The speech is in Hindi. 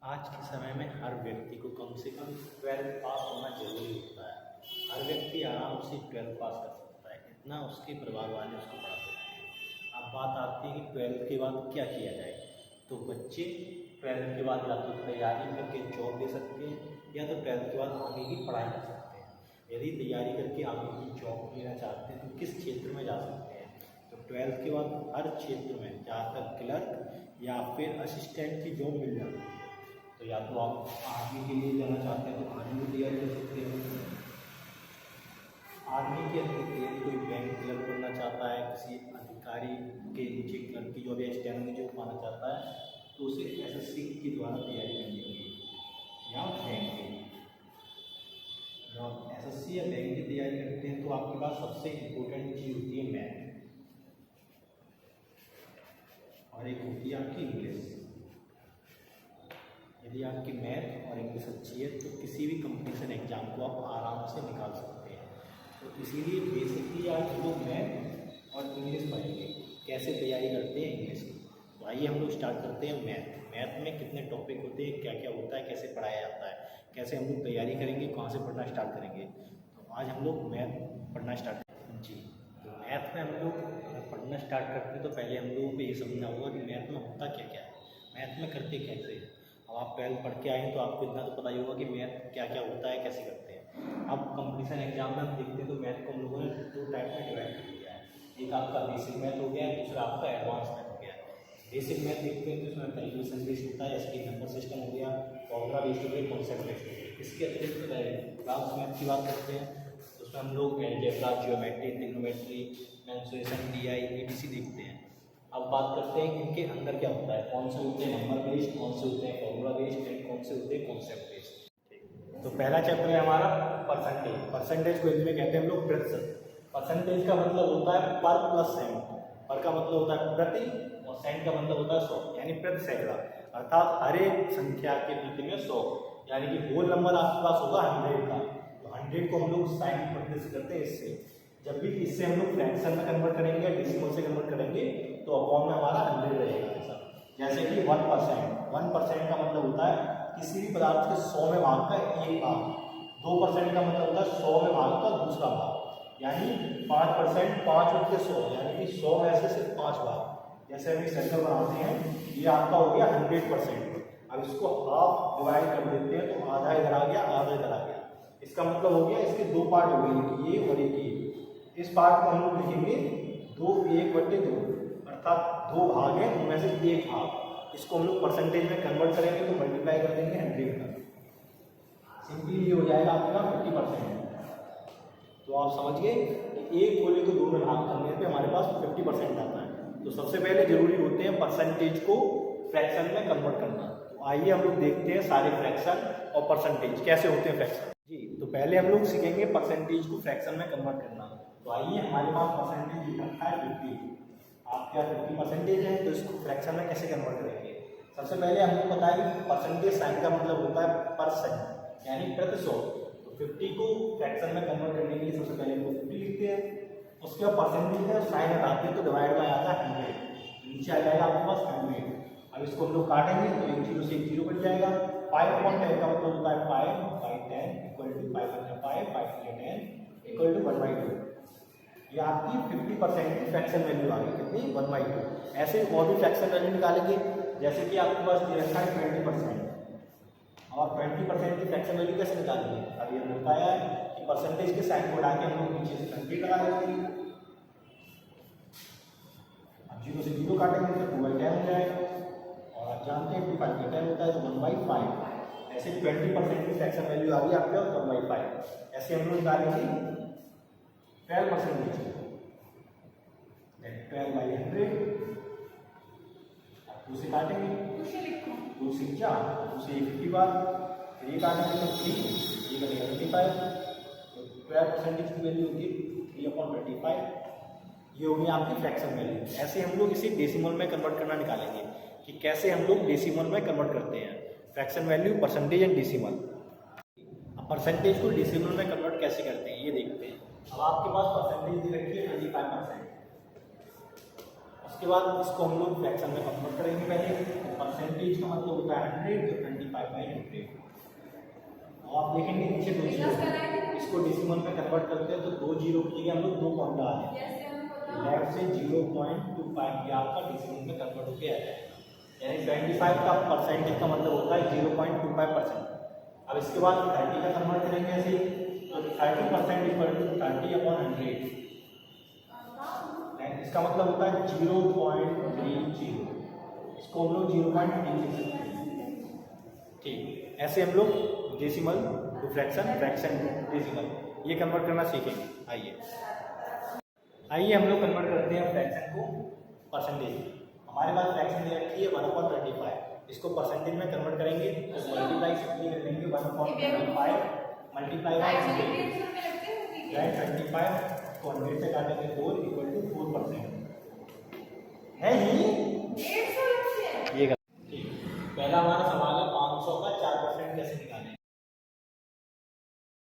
आज के समय में हर व्यक्ति को कम से कम 12th पास होना जरूरी होता है। हर व्यक्ति आराम से 12th पास कर सकता है, इतना उसके परिवार वाले उसको पढ़ा देते हैं। अब बात आती है कि 12th के बाद क्या किया जाए। तो बच्चे 12th के बाद या तो तैयारी करके जॉब ले सकते हैं या तो 12th के बाद आगे की पढ़ाई कर सकते हैं। यदि तैयारी करके आगे की जॉब लेना चाहते हैं तो किस क्षेत्र में जा सकते हैं। तो 12th के बाद हर क्षेत्र में ज़्यादातर क्लर्क या फिर असिस्टेंट की जॉब मिल जाती है। तो या तो आप आर्मी के लिए जाना चाहते हैं तो आर्मी की तैयारी कर सकते हैं। आर्मी के अंदर कोई बैंक क्लर्क बनना चाहता है, किसी अधिकारी के नीचे क्लर्क की जॉब या स्टैंड में जॉब पाना चाहता है तो उसे एसएससी के द्वारा तैयारी करनी होगी या बैंक की। जब आप एसएससी या बैंक की तैयारी करते हैं तो आपके पास सबसे इम्पोर्टेंट चीज़ होती है मैथ और एक होती है आपकी इंग्लिश। यदि आपकी मैथ और इंग्लिश अच्छी है तो किसी भी कंपटीशन एग्जाम को आप आराम से निकाल सकते हैं। तो इसीलिए बेसिकली आज हम लोग मैथ और इंग्लिश पढ़ेंगे, कैसे तैयारी करते हैं इंग्लिश की। तो आइए हम लोग स्टार्ट करते हैं मैथ में कितने टॉपिक होते हैं, क्या क्या होता है, कैसे पढ़ाया जाता है, कैसे हम लोग तैयारी करेंगे, कहाँ से पढ़ना स्टार्ट करेंगे। तो आज हम लोग मैथ पढ़ना स्टार्ट करेंगे जी। तो मैथ में हम लोग पढ़ना स्टार्ट करते हैं तो पहले हम लोगों को ये समझना होगा कि मैथ में होता क्या क्या है, मैथ में करते कैसे हैं। अब आप 12th पढ़ के आए हैं तो आपको इतना तो पता ही होगा कि मैथ क्या क्या होता है, कैसे करते हैं। अब कंपटीशन एग्जाम में हम देखते हैं तो मैथ को हम लोगों ने 2 टाइप में डिवाइड कर दिया है। एक आपका बेसिक मैथ हो गया, दूसरा आपका एडवांस मैथ हो गया। बेसिक मैथ देखते हैं तो इसमें कैलकुलेशन बेस्ड होता है, जैसे कि नंबर सिस्टम हो गया, फॉर्मूला बेस्ड हो गया, कॉन्सेप्ट बेस्ड हो गया। इसके अतिरिक्त एडवांस मैथ की बात करते हैं तो उसमें हम लोग algebra, geometry, trigonometry, mensuration, DI, ABC देखते हैं। अब बात करते हैं इनके अंदर क्या होता है, कौन से होते हैं नंबर बेस्ड, कौन से होते हैं फॉर्मूला बेस्ड एंड कौन से होते हैं कॉन्सेप्ट बेस्ड। तो पहला चैप्टर है हमारा परसेंटेज। परसेंटेज को हिंदी में कहते हैं हम लोग प्रतिशत। परसेंटेज का मतलब होता है पर प्लस सेंट। पर का मतलब होता है प्रति और सेंट का मतलब होता है 100, यानी प्रति सैकड़ा। अर्थात हर एक संख्या के प्रति में 100, यानी कि होल नंबर आपके पास होगा 100 का। तो 100 को हम लोग 60 से करते हैं इससे। जब भी इससे हम लोग फ्रैक्शन में कन्वर्ट करेंगे, डेसिमल से कन्वर्ट करेंगे तो अपॉन में हमारा 100 रहेगा ऐसा। जैसे कि 1%। 1% का मतलब होता है किसी भी पदार्थ के 100 में भाग का एक भाग। 2% का मतलब होता है 100 में भाग का दूसरा भाग। यानी 5%, 5 उठ के 100, यानी कि 100 में से सिर्फ 5 भाग। जैसे हम सर्कल बनाते हैं, ये आपका हो गया 100%। अब इसको हाफ डिवाइड कर देते हैं तो आधा इधर आ गया, आधा इधर आ गया। इसका मतलब हो गया इसके 2 पार्ट हो गए, एक ये और एक ये। इस पार्ट को हम लोग लिखेंगे 2 1/2, अर्थात 2 भाग हैं उनमें से एक भाग। इसको हम लोग परसेंटेज में कन्वर्ट करेंगे तो मल्टीप्लाई कर देंगे 100 का। सिंपली ये हो जाएगा आपका 50%। तो आप समझ गए कि एक गोले को 2 में भाग करने पे हमारे पास 50% आता है। तो सबसे पहले जरूरी होते हैं परसेंटेज को फ्रैक्शन में कन्वर्ट करना। तो आइए हम लोग देखते हैं सारे फ्रैक्शन और परसेंटेज कैसे होते हैं फ्रैक्शन जी। तो पहले हम लोग सीखेंगे परसेंटेज को फ्रैक्शन में कन्वर्ट करना। तो आइए, हमारे पास परसेंटेज रखा है 50। आपके यहाँ 50% है तो इसको फ्रैक्शन में कैसे कन्वर्ट करेंगे। सबसे पहले हमको पता है कि परसेंटेज साइन का मतलब होता है परसेंट, यानी प्रति 100। तो 50 को फ्रैक्शन में कन्वर्ट करने के लिए सबसे पहले हम लोग 50 लिखते हैं, उसके बाद परसेंटेज है साइन हटाते हैं तो डिवाइड में आता है 100, नीचे आ जाएगा आपके पास 100। अब इसको हम लोग काटेंगे तो एक 0 से एक 0 कट जाएगा। 5/10 का मतलब होता है 5/10 इक्वल टू 5 5 10 इक्वल टू 1/2। ये आपकी 50% की फ्रैक्शन वैल्यू आ गई, कितनी 1/2। ऐसे और भी फ्रैक्शन वैल्यू निकालेंगे, जैसे कि आपके पास ये रखा है 20%। अब आप 20% की फ्रैक्शन वैल्यू कैसे निकालेंगे। अभी हमने बताया है कि परसेंटेज के साइन को हटा के हम लोग नीचे से 100 लगा देंगे। अब 0 से 0 काटेंगे तो 2/10 हो जाएगा, और आप जानते हैं कि 5/10 होता है तो 1/5। ऐसे 20% की फ्रैक्शन वैल्यू आ गई आपके 1/5। ऐसे हम लोग निकालेंगे 12%। 12/100। अब 2 से काटेंगे, 2 से 4, 2 से 50 बार, फिर ये काटेंगे तो 3, ये कटेगा 25। तो 12% की वैल्यू होगी 3/25। ये होगी आपकी फ्रैक्शन वैल्यू। ऐसे हम लोग इसे डेसिमल में कन्वर्ट करना निकालेंगे कि कैसे हम लोग डेसिमल में कन्वर्ट करते हैं fraction value, percentage and decimal. अब परसेंटेज को डेसिमल में कन्वर्ट कैसे करते हैं ये देखते हैं। अब आपके पास परसेंटेज दे रखी है 25%। उसके बाद इसको हम लोग फ्रैक्शन में कन्वर्ट करेंगे। पहले परसेंटेज का मतलब होता है 100, तो 25/100। अब आप देखेंगे नीचे 2 जीरो, इसको डेसिमल में कन्वर्ट करते हैं तो 2 जीरो की जगह हम लोग 2 पॉइंट डाल रहे हैं, लेफ्ट से 0.25 ये आपका डेसिमल में कन्वर्ट होकर आ जाएगा। यानी 25 का परसेंटेज का मतलब होता है 0.25%। अब इसके बाद 30 का कन्वर्ट करेंगे ऐसे ही, तो 30% इक्वल टू 30/100, इसका मतलब होता है 0.30, इसको हम लोग 0.3 लिख सकते हैं। ठीक, ऐसे हम लोग decimal to fraction, fraction decimal ये कन्वर्ट करना सीखेंगे। आइए हम लोग कन्वर्ट करते हैं फ्रैक्शन को परसेंटेज में। हमारे पास फ्रैक्शन दे रखी है 1/25, इसको परसेंटेज में कन्वर्ट करेंगे तो मल्टीप्लाई सिंपली कर लेंगे 1/25 मल्टीप्लाई बाय 25 को 100 से काटेंगे 4 इक्वल टू 4% है ही ये। ठीक, पहला हमारा सवाल है 500 का 4% कैसे निकालें।